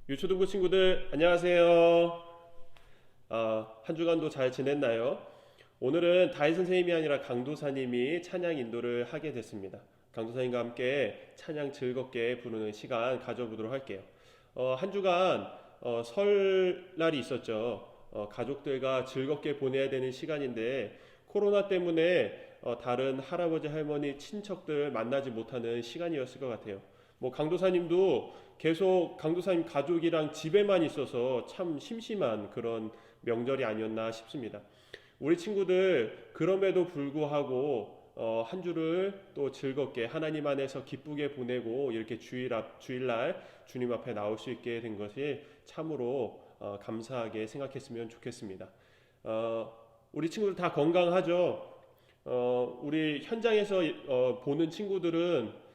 유초등부 친구들 안녕하세요. 한 주간도 잘 지냈나요? 오늘은 다혜 선생님이 아니라 강도사님이 찬양 인도를 하게 됐습니다. 강도사님과 함께 찬양 즐겁게 부르는 시간 가져보도록 할게요. 한 주간 설날이 있었죠. 가족들과 즐겁게 보내야 되는 시간인데 코로나 때문에 다른 할아버지 할머니 친척들 만나지 못하는 시간이었을 것 같아요. 강도사님도 계속 강도사님 가족이랑 집에만 있어서 참 심심한 그런 명절이 아니었나 싶습니다. 우리 친구들 그럼에도 불구하고 한 주를 또 즐겁게 하나님 안에서 기쁘게 보내고 이렇게 주일날 주님 앞에 나올 수 있게 된 것이 참으로 감사하게 생각했으면 좋겠습니다. 우리 친구들 다 건강하죠? 우리 현장에서 보는 친구들은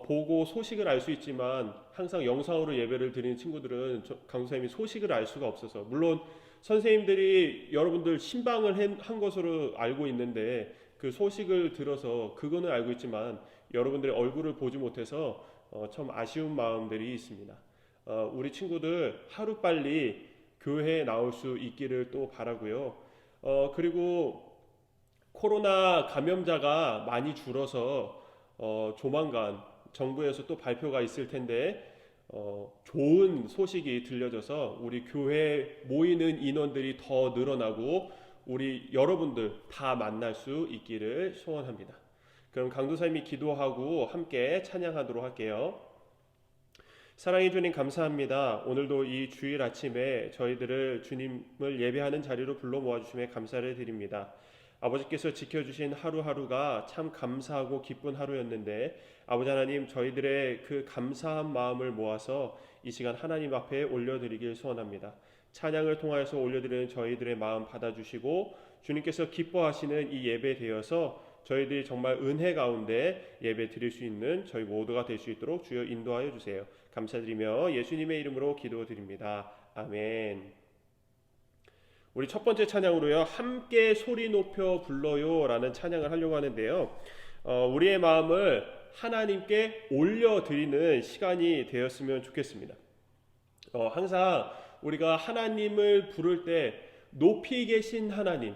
보고 소식을 알 수 있지만 항상 영상으로 예배를 드리는 친구들은 강도사님이 소식을 알 수가 없어서, 물론 선생님들이 여러분들 신방을 한 것으로 알고 있는데 그 소식을 들어서 그거는 알고 있지만 여러분들의 얼굴을 보지 못해서 참 아쉬운 마음들이 있습니다. 우리 친구들 하루빨리 교회에 나올 수 있기를 또 바라고요. 그리고 코로나 감염자가 많이 줄어서 조만간 정부에서 또 발표가 있을 텐데 좋은 소식이 들려져서 우리 교회에 모이는 인원들이 더 늘어나고 우리 여러분들 다 만날 수 있기를 소원합니다. 그럼 강도사님이 기도하고 함께 찬양하도록 할게요. 사랑해 주님 감사합니다. 오늘도 이 주일 아침에 저희들을 주님을 예배하는 자리로 불러 모아주심에 감사를 드립니다. 아버지께서 지켜주신 하루하루가 참 감사하고 기쁜 하루였는데 아버지 하나님, 저희들의 그 감사한 마음을 모아서 이 시간 하나님 앞에 올려드리길 소원합니다. 찬양을 통하여서 올려드리는 저희들의 마음 받아주시고 주님께서 기뻐하시는 이 예배 되어서 저희들이 정말 은혜 가운데 예배 드릴 수 있는 저희 모두가 될 수 있도록 주여 인도하여 주세요. 감사드리며 예수님의 이름으로 기도드립니다. 아멘. 우리 첫 번째 찬양으로요, 함께 소리 높여 불러요 라는 찬양을 하려고 하는데요, 우리의 마음을 하나님께 올려드리는 시간이 되었으면 좋겠습니다. 항상 우리가 하나님을 부를 때 높이 계신 하나님,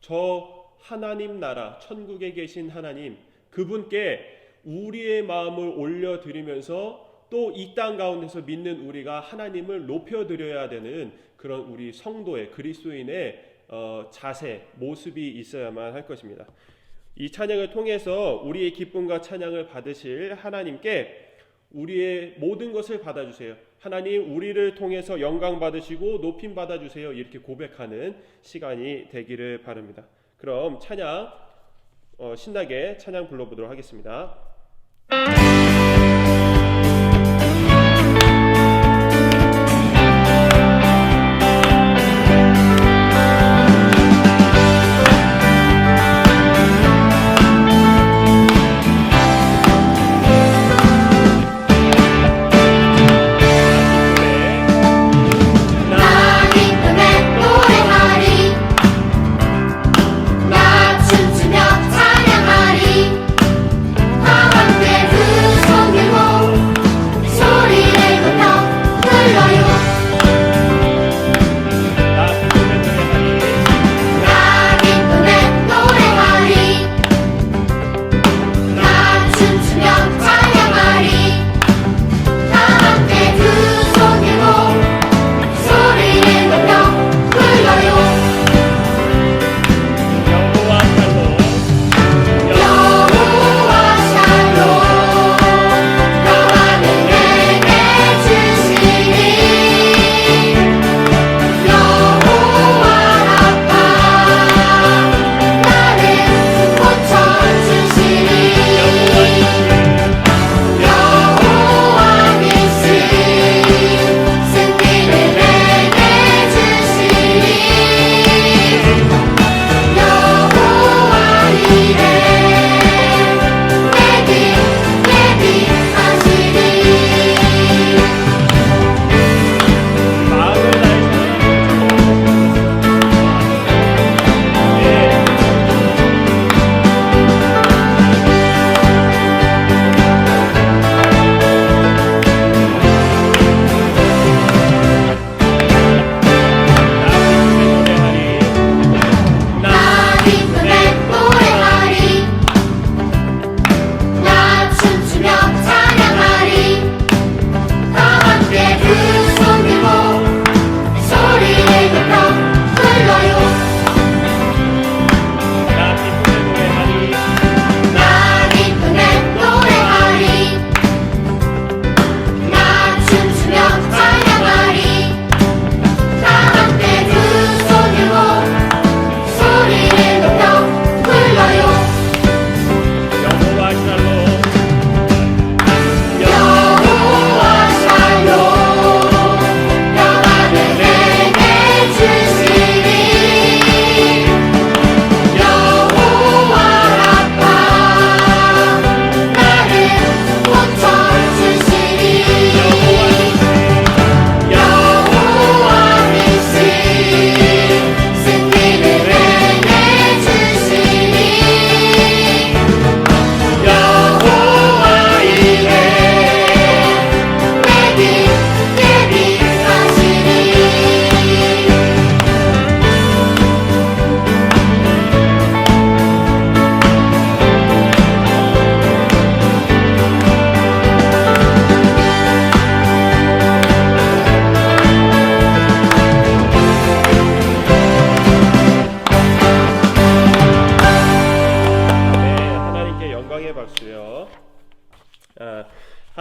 저 하나님 나라 천국에 계신 하나님, 그분께 우리의 마음을 올려드리면서 또 이 땅 가운데서 믿는 우리가 하나님을 높여드려야 되는 그런 우리 성도의 그리스도인의 자세, 모습이 있어야만 할 것입니다. 이 찬양을 통해서 우리의 기쁨과 찬양을 받으실 하나님께 우리의 모든 것을 받아주세요. 하나님, 우리를 통해서 영광 받으시고 높임 받아주세요. 이렇게 고백하는 시간이 되기를 바랍니다. 그럼 찬양 신나게 찬양 불러보도록 하겠습니다. 춤추며 찬양하리. 다 함께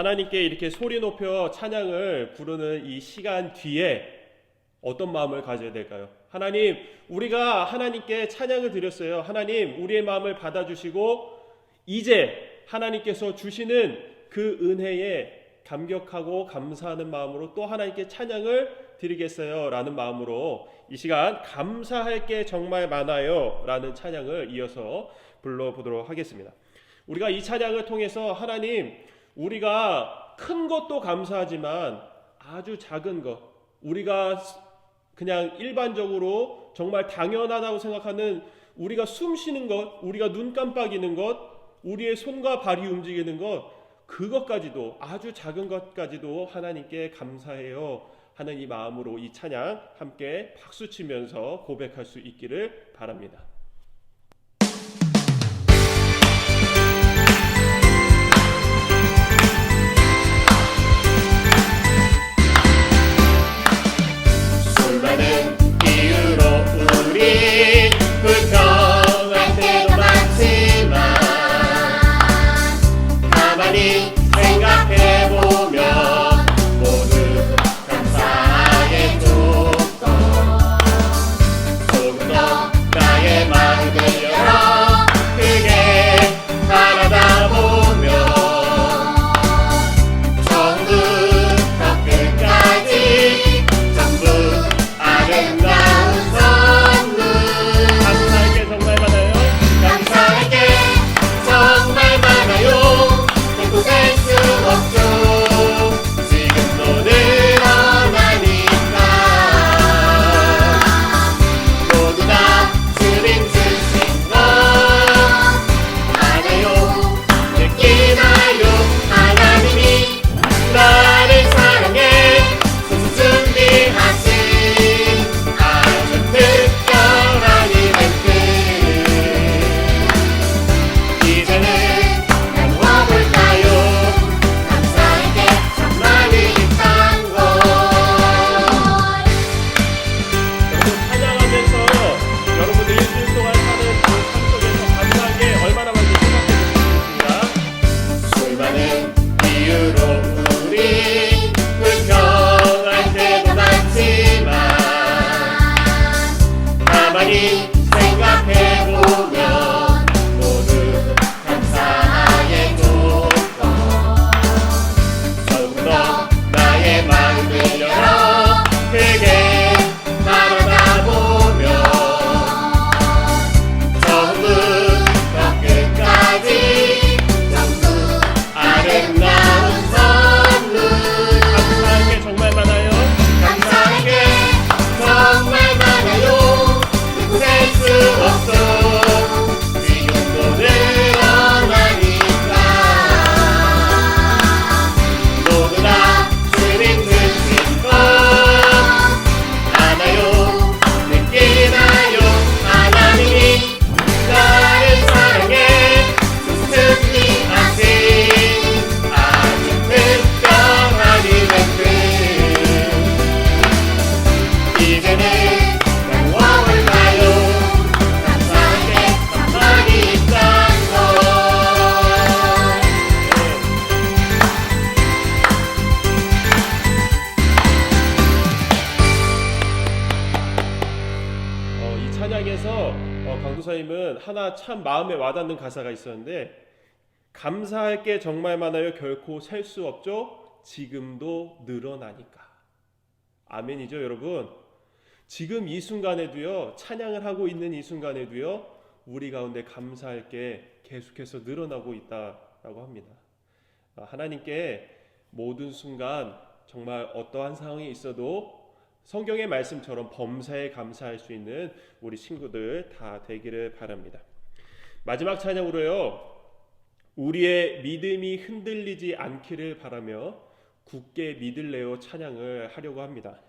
하나님께 이렇게 소리 높여 찬양을 부르는 이 시간 뒤에 어떤 마음을 가져야 될까요? 하나님, 우리가 하나님께 찬양을 드렸어요. 하나님, 우리의 마음을 받아주시고 이제 하나님께서 주시는 그 은혜에 감격하고 감사하는 마음으로 또 하나님께 찬양을 드리겠어요 라는 마음으로 이 시간 감사할 게 정말 많아요 라는 찬양을 이어서 불러보도록 하겠습니다. 우리가 이 찬양을 통해서 하나님, 우리가 큰 것도 감사하지만 아주 작은 것, 우리가 그냥 일반적으로 정말 당연하다고 생각하는 우리가 숨 쉬는 것, 우리가 눈 깜빡이는 것, 우리의 손과 발이 움직이는 것, 그것까지도, 아주 작은 것까지도 하나님께 감사해요 하는 이 마음으로 이 찬양 함께 박수치면서 고백할 수 있기를 바랍니다. 수많은 이유로 우리 불평할 때도 많지만 가만히 생각해보면 모두 감사의 조건 조금 더 나의 마음을 열어 크게 바라다 보면 처음부터 끝까지 전부 아름다운 선물 감사할 게 정말 많아요. 감사할 게 정말 많아요. 결코 셀 수 없죠. 지금도 늘어나니까 모두 다 주님 주신 것 알아요. 느끼나요? 하나님이 나를 사랑해 손수 준비하신 아주 특별한 이벤트 이제는 나누어볼까요? 감사할 게 정말 있단 걸. 여러분 찬양하면서 여러분들 일주일 동안 사는 그 삶 속에서 감사한 게 얼마나 많은지 생각해 보겠습니다. 수많은 이유로 우리 불평할 때도 많지만 가만히 생각해보면 모두 감사의 조건 조금 더 나의 마음을 열어 크게 바라다 보면 처음부터 끝까지 전부 아름다운 선물 감사할 게 정말 많아요. 감사할 게 정말 많아요. 결코 셀수 없어. 지금도 늘어나니까 모두 다 주님 주신 것 아나요? 느끼나요? 하나님이 나를 사랑해 손수 준비하신 아주 특별한 이벤트 이제는 나누어볼까요? 감사할 게 정말 있단 걸. 이 찬양에서 강도사님은 하나 참 마음에 와닿는 가사가 있었는데 감사할 게 정말 많아요. 결코 셀 수 없죠. 지금도 늘어나니까. 아멘이죠, 여러분. 지금 이 순간에도요, 찬양을 하고 있는 이 순간에도요, 우리 가운데 감사할 게 계속해서 늘어나고 있다라고 합니다. 하나님께 모든 순간 정말 어떠한 상황이 있어도 성경의 말씀처럼 범사에 감사할 수 있는 우리 친구들 다 되기를 바랍니다. 마지막 찬양으로요, 우리의 믿음이 흔들리지 않기를 바라며 굳게 믿을래요 찬양을 하려고 합니다.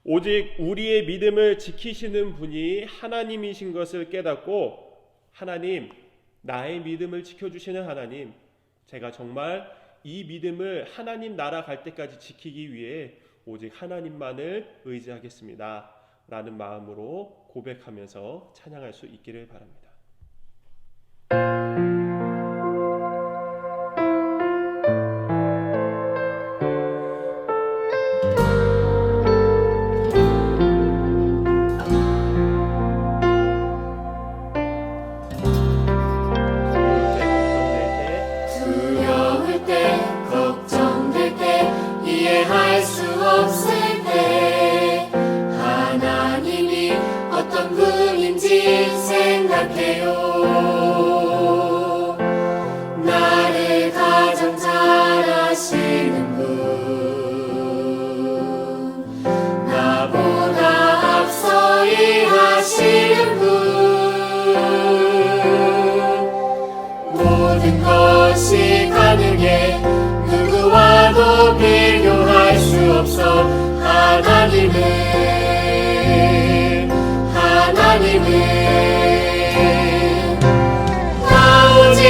오직 우리의 믿음을 지키시는 분이 하나님이신 것을 깨닫고, 하나님, 나의 믿음을 지켜주시는 하나님, 제가 정말 이 믿음을 하나님 나라 갈 때까지 지키기 위해 오직 하나님만을 의지하겠습니다 라는 마음으로 고백하면서 찬양할 수 있기를 바랍니다. 없어 하나님은 나 오직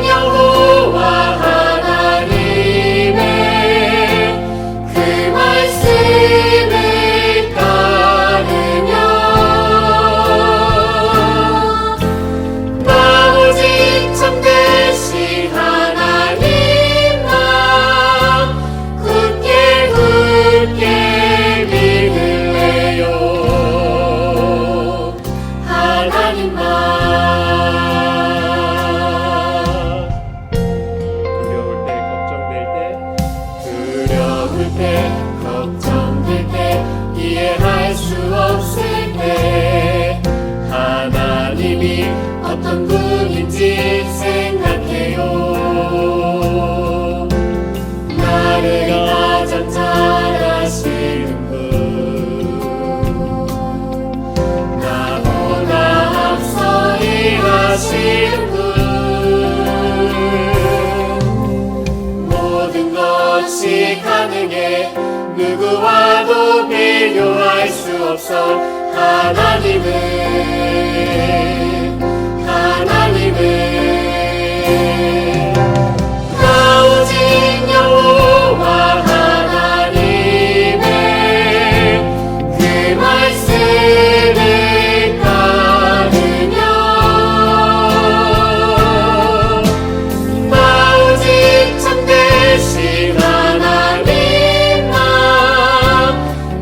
여호와 하나님의 그 말씀을 따르며 나 오직 참되신 하나님만 굳게 믿을래요. 하나님만. 두려울 때 걱정될 때 걱정될 때 이해할 수 없을 때 하나님이 어떤 분인지 생각해요. 나를 가장 잘 아시는 분, 나보다 앞서 일하시는 분, 모든 것이 가능해 누구와도 비교할 수 없어 하나님은 나 오직 여호와 하나님의 그 말씀을 따르며 나 오직 참되신 하나님만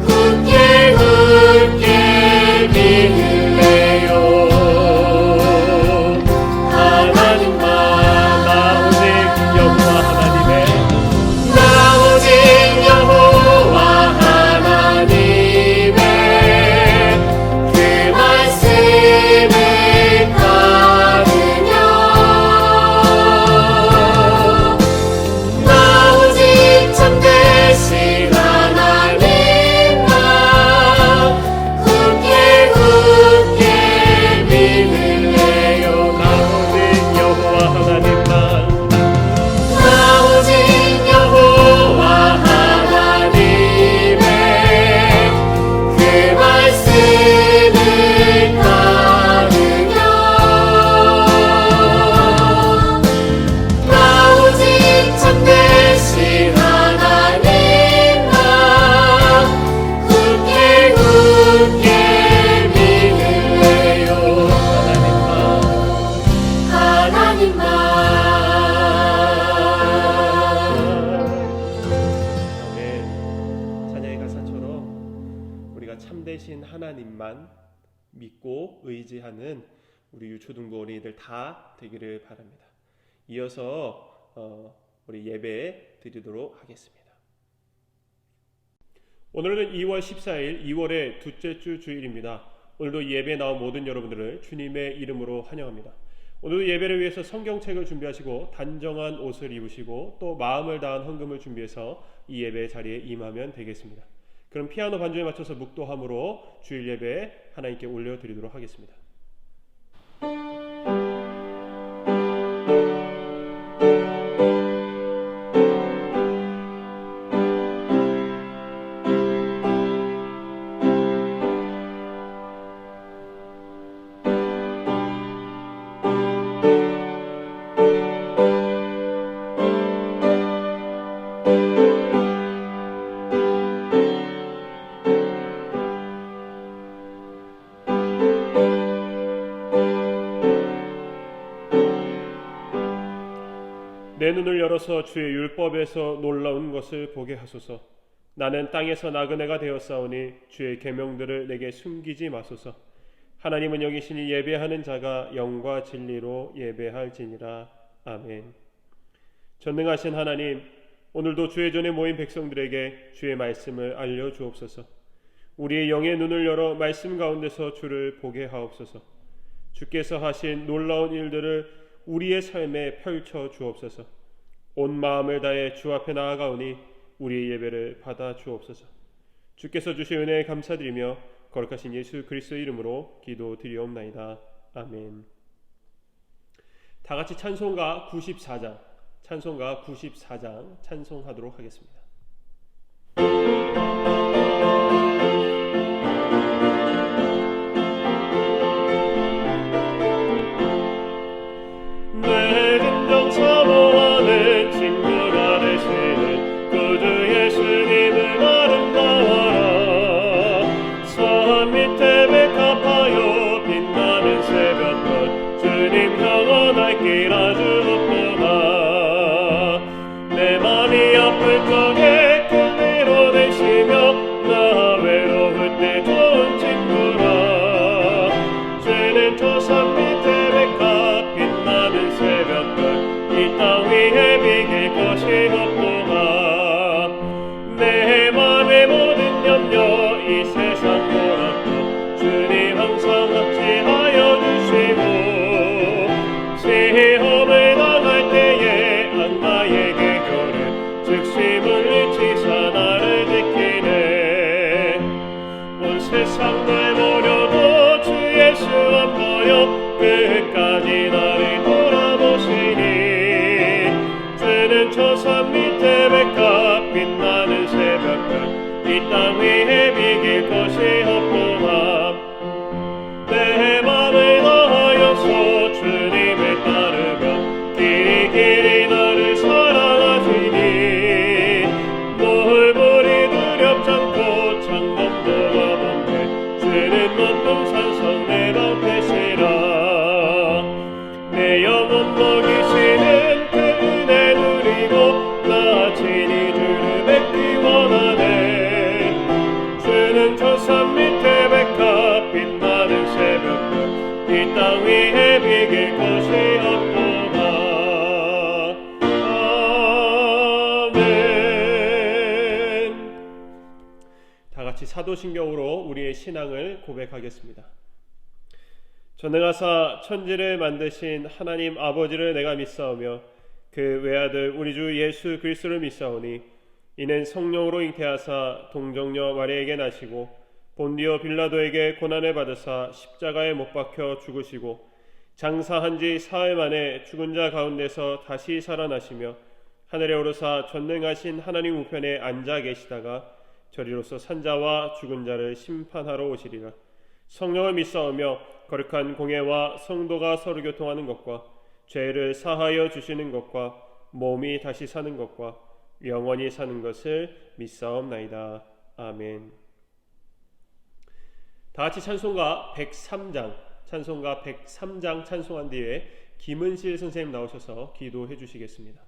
굳게 믿을래요. 하나님만. 나 오직 여호와 하나님의 그 말씀을 따르며 나 오직 참되신 하나님만 굳게 믿을래요. 나 오직 여호와 하나님만 나 오직 여호와 하나님의 그 말씀을 따르며 나 오직 참되신 하나님만 굳게 믿을래요. 하나님만. 아멘. 찬양의 가사처럼 우리가 참되신 하나님만 믿고 의지하는 우리 유초등부 어린이들 다 되기를 바랍니다. 이어서 우리 예배 드리도록 하겠습니다. 오늘은 2월 14일 2월의 둘째 주 주일입니다. 오늘도 예배에 나온 모든 여러분들을 주님의 이름으로 환영합니다. 오늘도 예배를 위해서 성경책을 준비하시고 단정한 옷을 입으시고 또 마음을 다한 헌금을 준비해서 이 예배 자리에 임하면 되겠습니다. 그럼 피아노 반주에 맞춰서 묵도함으로 주일 예배 하나님께 올려드리도록 하겠습니다. 내 눈을 열어서 주의 율법에서 놀라운 것을 보게 하소서. 나는 땅에서 나그네가 되었사오니 주의 계명들을 내게 숨기지 마소서. 하나님은 여기시니 예배하는 자가 영과 진리로 예배할지니라. 아멘. 전능하신 하나님, 오늘도 주의 전에 모인 백성들에게 주의 말씀을 알려주옵소서. 우리의 영의 눈을 열어 말씀 가운데서 주를 보게 하옵소서. 주께서 하신 놀라운 일들을 우리의 삶에 펼쳐 주옵소서. 온 마음을 다해 주 앞에 나아가오니 우리의 예배를 받아 주옵소서. 주께서 주신 은혜에 감사드리며 거룩하신 예수 그리스도의 이름으로 기도드리옵나이다. 아멘. 다 같이 찬송가 94장 찬송하도록 하겠습니다. 새벽별 이 땅 위에 비길 것이 없도다. 내 맘을 다하여서 주님을 따르며 길이 나를 사랑하시니 뭘 보리 두렵지 않고 창검도와 번개 주는 높은 산성 내 방패시라. 내 영혼 먹이시는 그 은혜 누리고 나 친히 주를 뵙기 원하네. 주는 저 산 밑에 백합 빛나는 새벽별 이 땅 위에 비길 것이 없도다. 아멘. 다 같이 사도신경으로 우리의 신앙을 고백하겠습니다. 전능하사 천지를 만드신 하나님 아버지를 내가 믿사오며 그 외아들 우리 주 예수 그리스도를 믿사오니 이는 성령으로 잉태하사 동정녀 마리아에게 나시고 본디오 빌라도에게 고난을 받으사 십자가에 못 박혀 죽으시고 장사한 지 사흘 만에 죽은 자 가운데서 다시 살아나시며 하늘에 오르사 전능하신 하나님 우편에 앉아 계시다가 저리로서 산자와 죽은 자를 심판하러 오시리라. 성령을 믿사오며 거룩한 공예와 성도가 서로 교통하는 것과 죄를 사하여 주시는 것과 몸이 다시 사는 것과 영원히 사는 것을 믿사옵나이다. 아멘. 다 같이 찬송가 103장 찬송한 뒤에 김은실 선생님 나오셔서 기도해 주시겠습니다.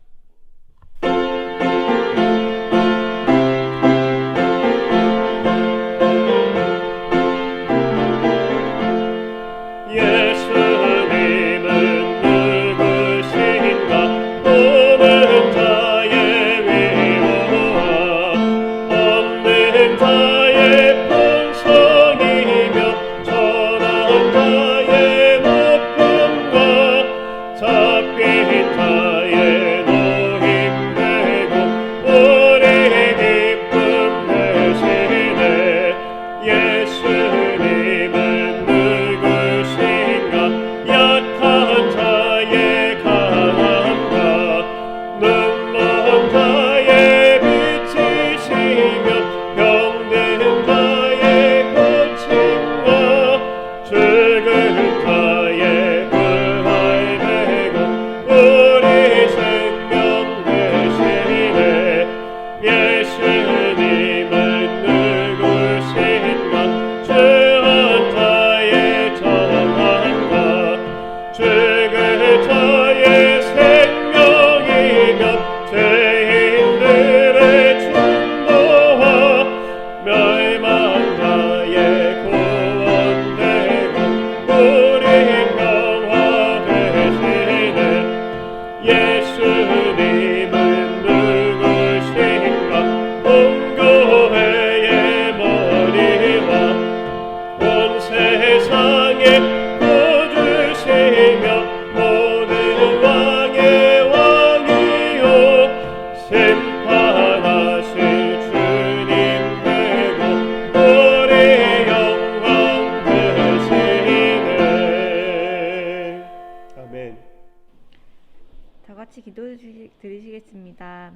드리시겠습니다.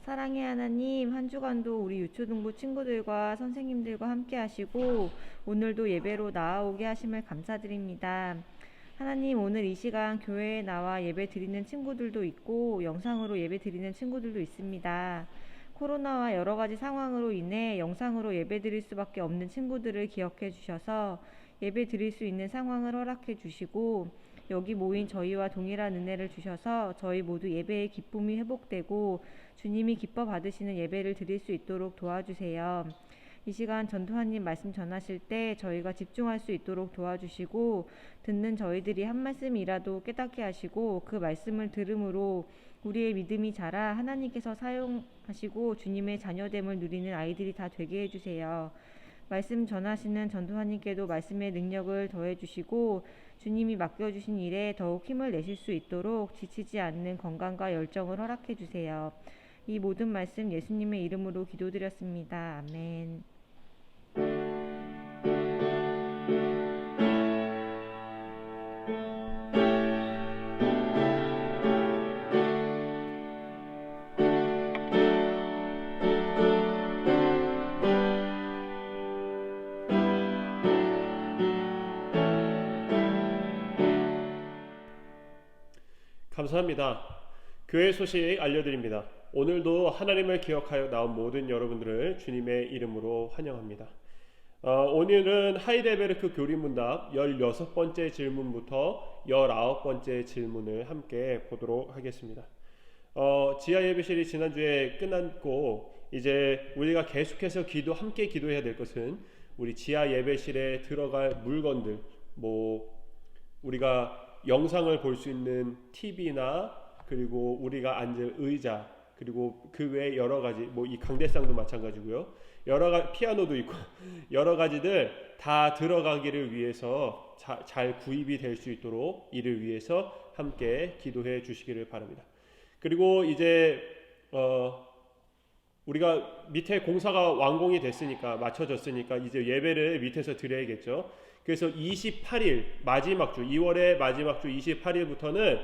사랑의 하나님, 한 주간도 우리 유초등부 친구들과 선생님들과 함께 하시고 오늘도 예배로 나아오게 하심을 감사드립니다. 하나님, 오늘 이 시간 교회에 나와 예배 드리는 친구들도 있고 영상으로 예배 드리는 친구들도 있습니다. 코로나와 여러 가지 상황으로 인해 영상으로 예배 드릴 수밖에 없는 친구들을 기억해 주셔서 예배 드릴 수 있는 상황을 허락해 주시고 여기 모인 저희와 동일한 은혜를 주셔서 저희 모두 예배의 기쁨이 회복되고 주님이 기뻐 받으시는 예배를 드릴 수 있도록 도와주세요. 이 시간 전도사님 말씀 전하실 때 저희가 집중할 수 있도록 도와주시고 듣는 저희들이 한 말씀이라도 깨닫게 하시고 그 말씀을 들음으로 우리의 믿음이 자라 하나님께서 사용하시고 주님의 자녀됨을 누리는 아이들이 다 되게 해주세요. 말씀 전하시는 전도사님께도 말씀의 능력을 더해주시고 주님이 맡겨주신 일에 더욱 힘을 내실 수 있도록 지치지 않는 건강과 열정을 허락해 주세요. 이 모든 말씀 예수님의 이름으로 기도드렸습니다. 아멘. 감사합니다. 교회 소식 알려드립니다. 오늘도 하나님을 기억하여 나온 모든 여러분들을 주님의 이름으로 환영합니다. 오늘은 하이델베르크 교리문답 16번째 질문부터 19번째 질문을 함께 보도록 하겠습니다. 지하 예배실이 지난주에 끝났고 이제 우리가 계속해서 함께 기도해야 될 것은 우리 지하 예배실에 들어갈 물건들, 우리가 영상을 볼 수 있는 TV나 그리고 우리가 앉을 의자, 그리고 그 외에 여러 가지 이 강대상도 마찬가지고요. 피아노도 있고 여러 가지들 다 들어가기를 위해서 잘 구입이 될 수 있도록 이를 위해서 함께 기도해 주시기를 바랍니다. 그리고 이제 우리가 밑에 공사가 완공이 됐으니까 맞춰졌으니까 이제 예배를 밑에서 드려야겠죠. 그래서 28일 마지막 주 2월의 마지막 주 28일부터는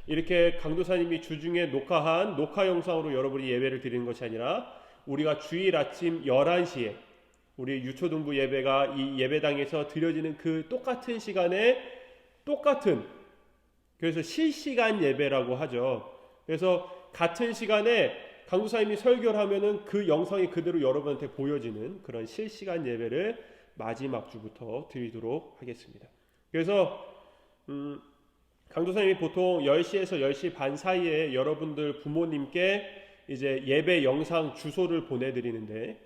이렇게 강도사님이 주중에 녹화한 녹화 영상으로 여러분이 예배를 드리는 것이 아니라 우리가 주일 아침 11시에 우리 유초등부 예배가 이 예배당에서 드려지는 그 똑같은 시간에 그래서 실시간 예배라고 하죠. 그래서 같은 시간에 강도사님이 설교를 하면은 그 영상이 그대로 여러분한테 보여지는 그런 실시간 예배를 마지막 주부터 드리도록 하겠습니다. 그래서 강도사님이 보통 10시에서 10시 반 사이에 여러분들 부모님께 이제 예배 영상 주소를 보내드리는데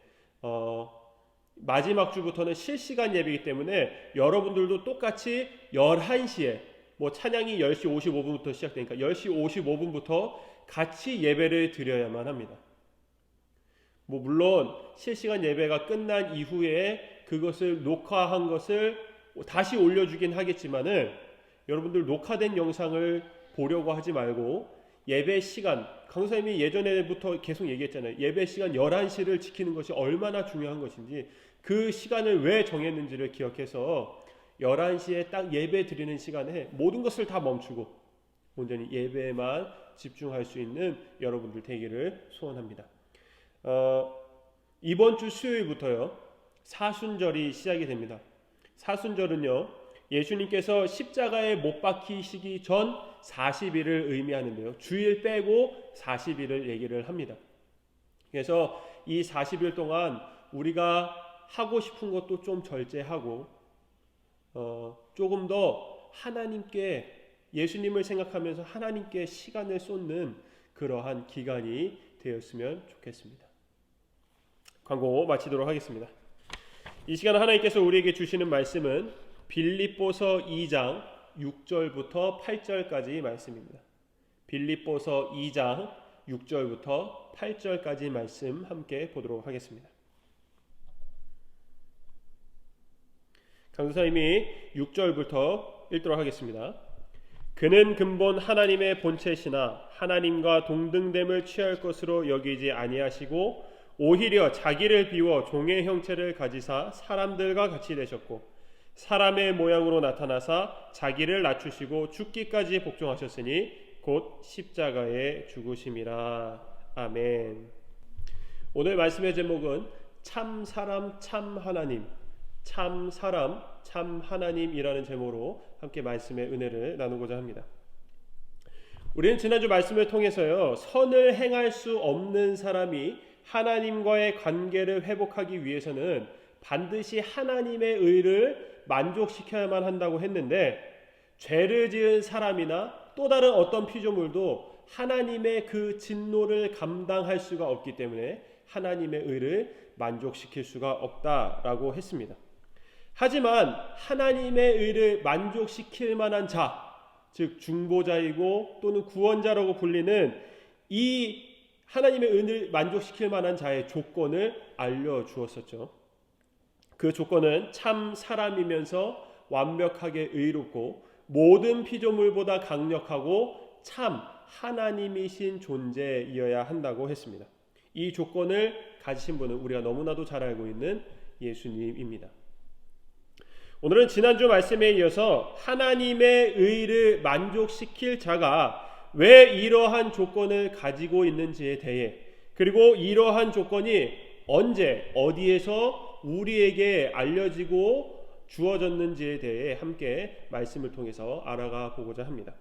마지막 주부터는 실시간 예배이기 때문에 여러분들도 똑같이 11시에 찬양이 10시 55분부터 시작되니까 10시 55분부터 같이 예배를 드려야만 합니다. 물론 실시간 예배가 끝난 이후에 그것을 녹화한 것을 다시 올려주긴 하겠지만은 여러분들 녹화된 영상을 보려고 하지 말고 예배 시간, 강사님이 예전에부터 계속 얘기했잖아요. 예배 시간 11시를 지키는 것이 얼마나 중요한 것인지, 그 시간을 왜 정했는지를 기억해서 11시에 딱 예배 드리는 시간에 모든 것을 다 멈추고 온전히 예배에만 집중할 수 있는 여러분들 되기를 소원합니다. 이번 주 수요일부터요, 사순절이 시작이 됩니다. 사순절은요, 예수님께서 십자가에 못 박히시기 전 40일을 의미하는데요, 주일 빼고 40일을 얘기를 합니다. 그래서 이 40일 동안 우리가 하고 싶은 것도 좀 절제하고 조금 더 하나님께, 예수님을 생각하면서 하나님께 시간을 쏟는 그러한 기간이 되었으면 좋겠습니다. 광고 마치도록 하겠습니다. 이 시간 하나님께서 우리에게 주시는 말씀은 빌립보서 2장 6절부터 8절까지 말씀입니다. 빌립보서 2장 6절부터 8절까지 말씀 함께 보도록 하겠습니다. 강도사님이 6절부터 읽도록 하겠습니다. 그는 근본 하나님의 본체시나 하나님과 동등됨을 취할 것으로 여기지 아니하시고 오히려 자기를 비워 종의 형체를 가지사 사람들과 같이 되셨고 사람의 모양으로 나타나사 자기를 낮추시고 죽기까지 복종하셨으니 곧 십자가에 죽으심이라. 아멘. 오늘 말씀의 제목은 참 사람 참 하나님, 참 사람 참 하나님이라는 제목으로 함께 말씀의 은혜를 나누고자 합니다. 우리는 지난주 말씀을 통해서요, 선을 행할 수 없는 사람이 하나님과의 관계를 회복하기 위해서는 반드시 하나님의 의를 만족시켜야만 한다고 했는데, 죄를 지은 사람이나 또 다른 어떤 피조물도 하나님의 그 진노를 감당할 수가 없기 때문에 하나님의 의를 만족시킬 수가 없다라고 했습니다. 하지만 하나님의 의를 만족시킬 만한 자, 즉 중보자이고 또는 구원자라고 불리는 이 하나님의 의를 만족시킬 만한 자의 조건을 알려주었었죠. 그 조건은 참 사람이면서 완벽하게 의롭고 모든 피조물보다 강력하고 참 하나님이신 존재이어야 한다고 했습니다. 이 조건을 가지신 분은 우리가 너무나도 잘 알고 있는 예수님입니다. 오늘은 지난주 말씀에 이어서 하나님의 의를 만족시킬 자가 왜 이러한 조건을 가지고 있는지에 대해, 그리고 이러한 조건이 언제 어디에서 우리에게 알려지고 주어졌는지에 대해 함께 말씀을 통해서 알아가 보고자 합니다.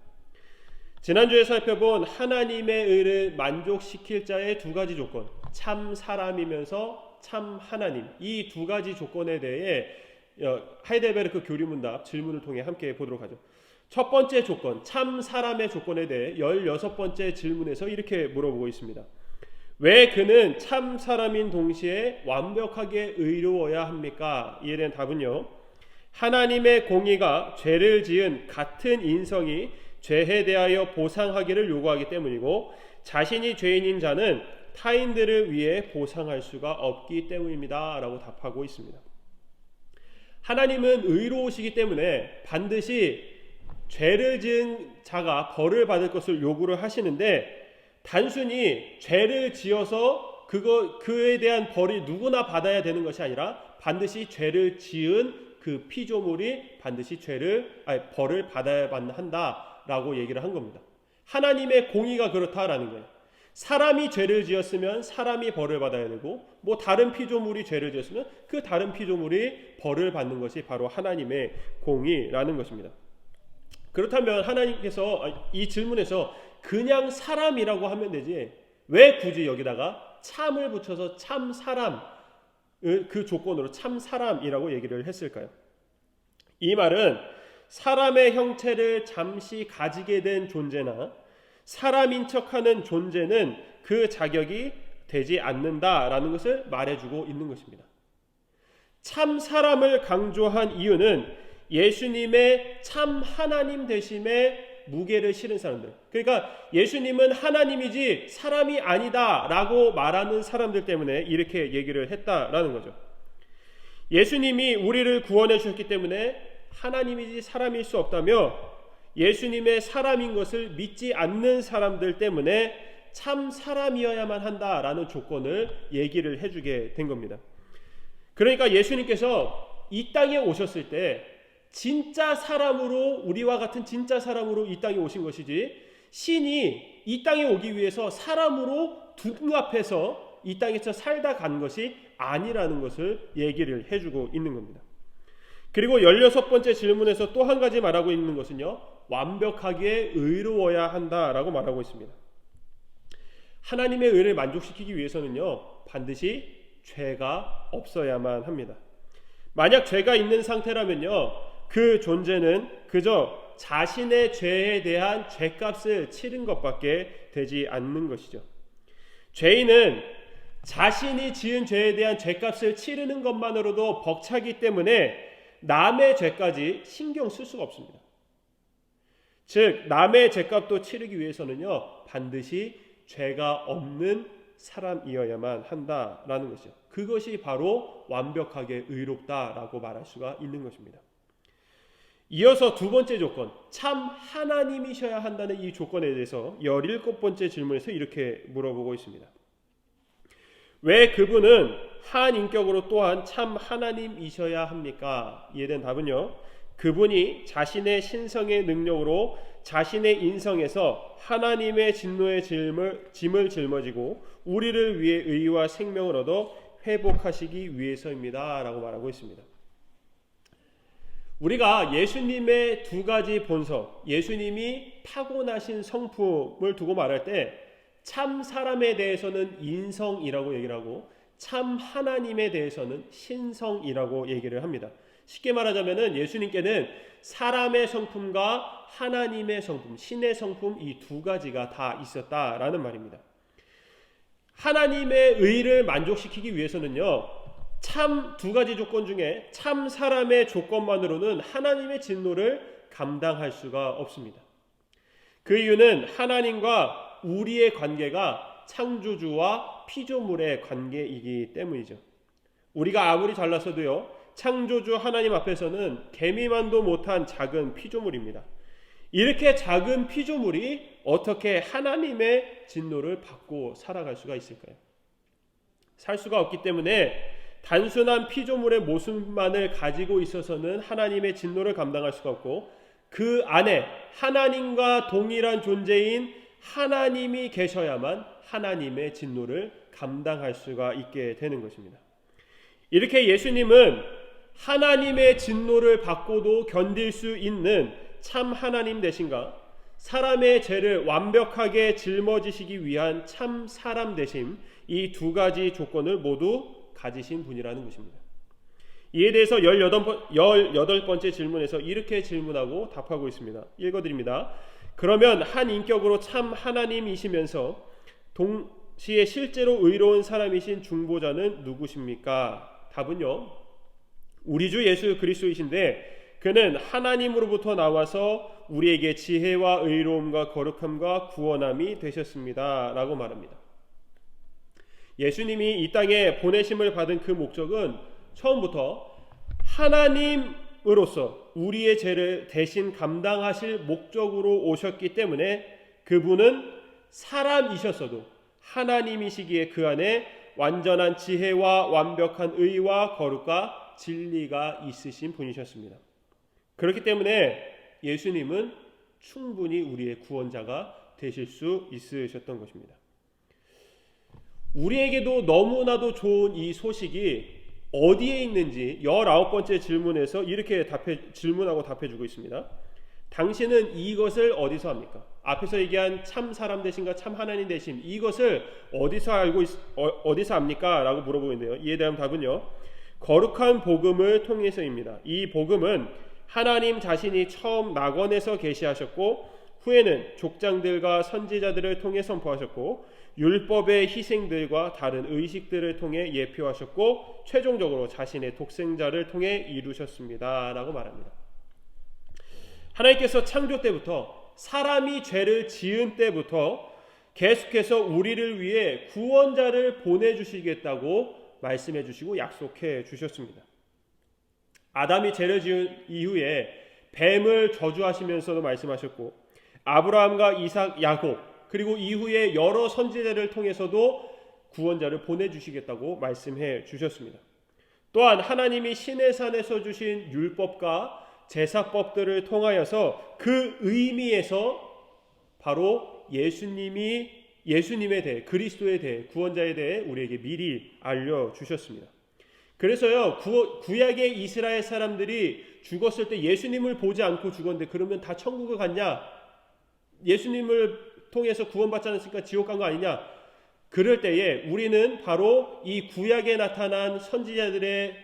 지난주에 살펴본 하나님의 의를 만족시킬 자의 두 가지 조건, 참 사람이면서 참 하나님, 이 두 가지 조건에 대해 하이델베르크 교리문답 질문을 통해 함께 보도록 하죠. 첫 번째 조건, 참 사람의 조건에 대해 16번째 질문에서 이렇게 물어보고 있습니다. 왜 그는 참 사람인 동시에 완벽하게 의로워야 합니까? 이에 대한 답은요, 하나님의 공의가 죄를 지은 같은 인성이 죄에 대하여 보상하기를 요구하기 때문이고, 자신이 죄인인 자는 타인들을 위해 보상할 수가 없기 때문입니다 라고 답하고 있습니다. 하나님은 의로우시기 때문에 반드시 죄를 지은 자가 벌을 받을 것을 요구를 하시는데, 단순히 죄를 지어서 그에 대한 벌이 누구나 받아야 되는 것이 아니라 반드시 죄를 지은 그 피조물이 반드시 벌을 받아야 한다라고 얘기를 한 겁니다. 하나님의 공의가 그렇다라는 거예요. 사람이 죄를 지었으면 사람이 벌을 받아야 되고, 뭐 다른 피조물이 죄를 지었으면 그 다른 피조물이 벌을 받는 것이 바로 하나님의 공의라는 것입니다. 그렇다면 하나님께서 이 질문에서 그냥 사람이라고 하면 되지 왜 굳이 여기다가 참을 붙여서 참 사람, 그 조건으로 참 사람이라고 얘기를 했을까요? 이 말은 사람의 형체를 잠시 가지게 된 존재나 사람인 척하는 존재는 그 자격이 되지 않는다라는 것을 말해주고 있는 것입니다. 참 사람을 강조한 이유는 예수님의 참 하나님 되심에 무게를 실은 사람들, 그러니까 예수님은 하나님이지 사람이 아니다 라고 말하는 사람들 때문에 이렇게 얘기를 했다라는 거죠. 예수님이 우리를 구원해 주셨기 때문에 하나님이지 사람일 수 없다며, 예수님의 사람인 것을 믿지 않는 사람들 때문에 참 사람이어야만 한다라는 조건을 얘기를 해주게 된 겁니다. 그러니까 예수님께서 이 땅에 오셨을 때 진짜 사람으로, 우리와 같은 진짜 사람으로 이 땅에 오신 것이지, 신이 이 땅에 오기 위해서 사람으로 둔갑해서 이 땅에서 살다 간 것이 아니라는 것을 얘기를 해주고 있는 겁니다. 그리고 16번째 질문에서 또 한 가지 말하고 있는 것은요, 완벽하게 의로워야 한다라고 말하고 있습니다. 하나님의 의를 만족시키기 위해서는요, 반드시 죄가 없어야만 합니다. 만약 죄가 있는 상태라면요, 그 존재는 그저 자신의 죄에 대한 죄값을 치른 것밖에 되지 않는 것이죠. 죄인은 자신이 지은 죄에 대한 죄값을 치르는 것만으로도 벅차기 때문에 남의 죄까지 신경 쓸 수가 없습니다. 즉, 남의 죄값도 치르기 위해서는요, 반드시 죄가 없는 사람이어야만 한다라는 것이죠. 그것이 바로 완벽하게 의롭다라고 말할 수가 있는 것입니다. 이어서 두 번째 조건, 참 하나님이셔야 한다는 이 조건에 대해서 17번째 질문에서 이렇게 물어보고 있습니다. 왜 그분은 한 인격으로 또한 참 하나님이셔야 합니까? 이에 대한 답은요, 그분이 자신의 신성의 능력으로 자신의 인성에서 하나님의 진노의 짐을 짊어지고 우리를 위해 의와 생명을 얻어 회복하시기 위해서입니다 라고 말하고 있습니다. 우리가 예수님의 두 가지 본성, 예수님이 타고나신 성품을 두고 말할 때 참 사람에 대해서는 인성이라고 얘기를 하고 참 하나님에 대해서는 신성이라고 얘기를 합니다. 쉽게 말하자면 예수님께는 사람의 성품과 하나님의 성품, 신의 성품, 이 두 가지가 다 있었다라는 말입니다. 하나님의 의를 만족시키기 위해서는요, 참 두 가지 조건 중에 참 사람의 조건만으로는 하나님의 진노를 감당할 수가 없습니다. 그 이유는 하나님과 우리의 관계가 창조주와 피조물의 관계이기 때문이죠. 우리가 아무리 잘났어도요, 창조주 하나님 앞에서는 개미만도 못한 작은 피조물입니다. 이렇게 작은 피조물이 어떻게 하나님의 진노를 받고 살아갈 수가 있을까요? 살 수가 없기 때문에 단순한 피조물의 모습만을 가지고 있어서는 하나님의 진노를 감당할 수가 없고, 그 안에 하나님과 동일한 존재인 하나님이 계셔야만 하나님의 진노를 감당할 수가 있게 되는 것입니다. 이렇게 예수님은 하나님의 진노를 받고도 견딜 수 있는 참 하나님 되신가, 사람의 죄를 완벽하게 짊어지시기 위한 참 사람 되심, 이 두 가지 조건을 모두 가지신 분이라는 것입니다. 이에 대해서 18번째 질문에서 이렇게 질문하고 답하고 있습니다. 읽어드립니다. 그러면 한 인격으로 참 하나님이시면서 동시에 실제로 의로운 사람이신 중보자는 누구십니까? 답은요, 우리 주 예수 그리스도이신데 그는 하나님으로부터 나와서 우리에게 지혜와 의로움과 거룩함과 구원함이 되셨습니다 라고 말합니다. 예수님이 이 땅에 보내심을 받은 그 목적은 처음부터 하나님으로서 우리의 죄를 대신 감당하실 목적으로 오셨기 때문에 그분은 사람이셨어도 하나님이시기에 그 안에 완전한 지혜와 완벽한 의와 거룩과 진리가 있으신 분이셨습니다. 그렇기 때문에 예수님은 충분히 우리의 구원자가 되실 수 있으셨던 것입니다. 우리에게도 너무나도 좋은 이 소식이 어디에 있는지 19번째 질문에서 이렇게 질문하고 답해주고 있습니다. 당신은 이것을 어디서 합니까? 앞에서 얘기한 참 사람 되신가 참 하나님 되심, 이것을 어디서 압니까? 라고 물어보고 있는데요. 이에 대한 답은요, 거룩한 복음을 통해서입니다. 이 복음은 하나님 자신이 처음 낙원에서 계시하셨고 후에는 족장들과 선지자들을 통해 선포하셨고 율법의 희생들과 다른 의식들을 통해 예표하셨고 최종적으로 자신의 독생자를 통해 이루셨습니다 라고 말합니다. 하나님께서 창조 때부터, 사람이 죄를 지은 때부터 계속해서 우리를 위해 구원자를 보내주시겠다고 말씀해 주시고 약속해 주셨습니다. 아담이 죄를 지은 이후에 뱀을 저주하시면서도 말씀하셨고 아브라함과 이삭, 야곱 그리고 이후에 여러 선지자를 통해서도 구원자를 보내주시겠다고 말씀해 주셨습니다. 또한 하나님이 시내산에서 주신 율법과 제사법들을 통하여서 그 의미에서 바로 예수님에 대해, 그리스도에 대해, 구원자에 대해 우리에게 미리 알려주셨습니다. 그래서요, 구약의 이스라엘 사람들이 죽었을 때 예수님을 보지 않고 죽었는데 그러면 다 천국을 갔냐? 예수님을 통해서 구원받지 않았으니까 지옥 간 거 아니냐? 그럴 때에 우리는 바로 이 구약에 나타난 선지자들의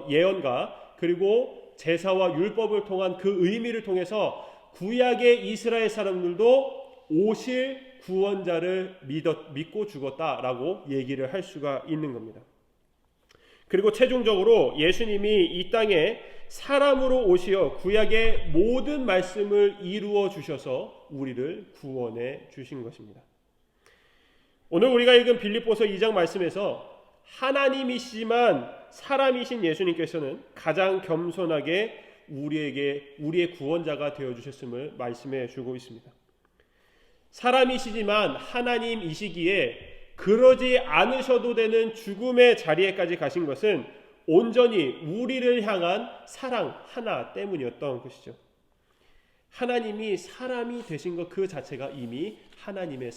예언과 그리고 제사와 율법을 통한 그 의미를 통해서 구약의 이스라엘 사람들도 오실 구원자를 믿고 죽었다라고 얘기를 할 수가 있는 겁니다. 그리고 최종적으로 예수님이 이 땅에 사람으로 오시어 구약의 모든 말씀을 이루어 주셔서 우리를 구원해 주신 것입니다. 오늘 우리가 읽은 빌립보서 2장 말씀에서 하나님이시지만 사람이신 예수님께서는 가장 겸손하게 우리의 구원자가 되어 주셨음을 말씀해 주고 있습니다. 사람이시지만 하나님이시기에 그러지 않으셔도 되는 죽음의 자리에까지 가신 것은 온전히 우리를 향한 사랑 하나 때문이었던 것이죠. 하나님이 사람이 되신 것 그 자체가 이미 하나님의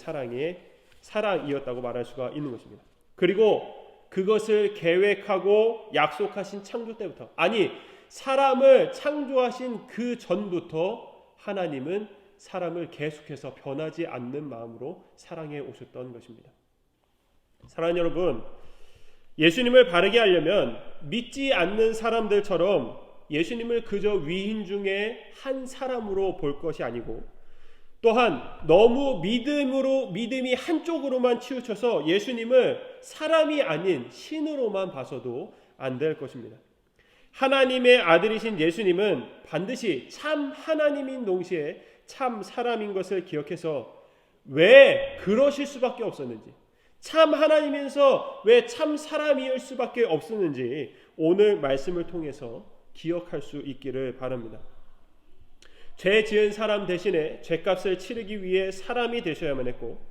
사랑이었다고 말할 수가 있는 것입니다. 그리고 그것을 계획하고 약속하신 창조 때부터, 아니 사람을 창조하신 그 전부터 하나님은 사람을 계속해서 변하지 않는 마음으로 사랑해 오셨던 것입니다. 사랑하는 여러분, 예수님을 바르게 하려면 믿지 않는 사람들처럼 예수님을 그저 위인 중에 한 사람으로 볼 것이 아니고, 또한 너무 믿음이 한쪽으로만 치우쳐서 예수님을 사람이 아닌 신으로만 봐서도 안 될 것입니다. 하나님의 아들이신 예수님은 반드시 참 하나님인 동시에 참 사람인 것을 기억해서 왜 그러실 수밖에 없었는지, 참 하나님이면서 왜 참 사람일 수밖에 없었는지 오늘 말씀을 통해서 기억할 수 있기를 바랍니다. 죄 지은 사람 대신에 죄값을 치르기 위해 사람이 되셔야만 했고,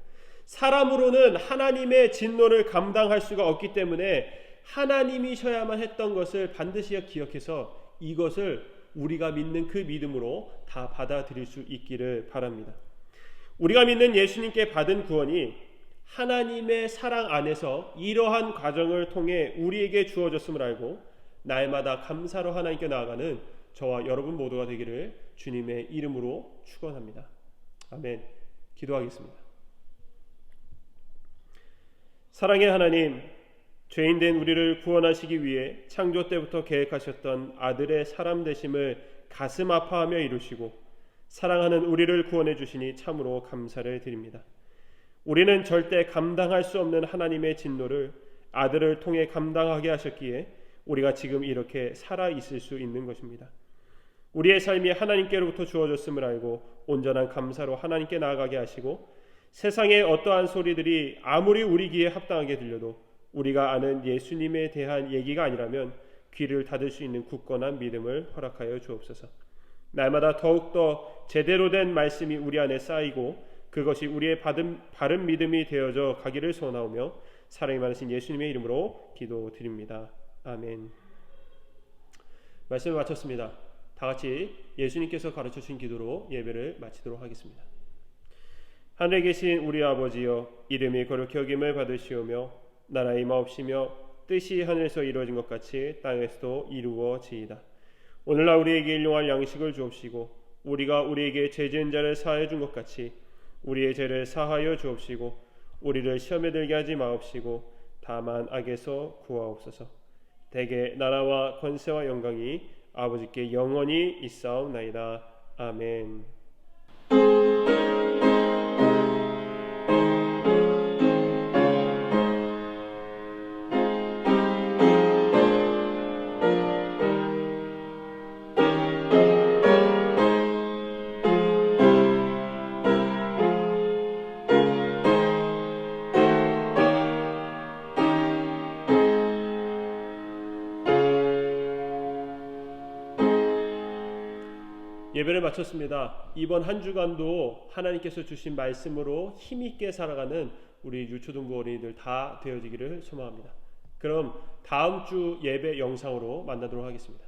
사람으로는 하나님의 진노를 감당할 수가 없기 때문에 하나님이셔야만 했던 것을 반드시 기억해서 이것을 우리가 믿는 그 믿음으로 다 받아들일 수 있기를 바랍니다. 우리가 믿는 예수님께 받은 구원이 하나님의 사랑 안에서 이러한 과정을 통해 우리에게 주어졌음을 알고 날마다 감사로 하나님께 나아가는 저와 여러분 모두가 되기를 주님의 이름으로 축원합니다. 아멘. 기도하겠습니다. 사랑의 하나님, 죄인된 우리를 구원하시기 위해 창조 때부터 계획하셨던 아들의 사람 되심을 가슴 아파하며 이루시고 사랑하는 우리를 구원해 주시니 참으로 감사를 드립니다. 우리는 절대 감당할 수 없는 하나님의 진노를 아들을 통해 감당하게 하셨기에 우리가 지금 이렇게 살아 있을 수 있는 것입니다. 우리의 삶이 하나님께로부터 주어졌음을 알고 온전한 감사로 하나님께 나아가게 하시고 세상의 어떠한 소리들이 아무리 우리 귀에 합당하게 들려도 우리가 아는 예수님에 대한 얘기가 아니라면 귀를 닫을 수 있는 굳건한 믿음을 허락하여 주옵소서. 날마다 더욱더 제대로 된 말씀이 우리 안에 쌓이고 그것이 우리의 바른 믿음이 되어져 가기를 소원하오며 사랑이 많으신 예수님의 이름으로 기도드립니다. 아멘. 말씀을 마쳤습니다. 다 같이 예수님께서 가르쳐 주신 기도로 예배를 마치도록 하겠습니다. 하늘에 계신 우리 아버지여, 이름이 거룩히 여김을 받으시오며 나라의 임하옵시며 뜻이 하늘에서 이루어진 것 같이 땅에서도 이루어지이다. 오늘날 우리에게 일용할 양식을 주옵시고 우리가 우리에게 죄 지은 자를 사하여 준 것 같이 우리의 죄를 사하여 주옵시고 우리를 시험에 들게 하지 마옵시고 다만 악에서 구하옵소서. 대개 나라와 권세와 영광이 아버지께 영원히 있사옵나이다. 아멘. 예배를 마쳤습니다. 이번 한 주간도 하나님께서 주신 말씀으로 힘있게 살아가는 우리 유초등부 어린이들 다 되어지기를 소망합니다. 그럼 다음 주 예배 영상으로 만나도록 하겠습니다.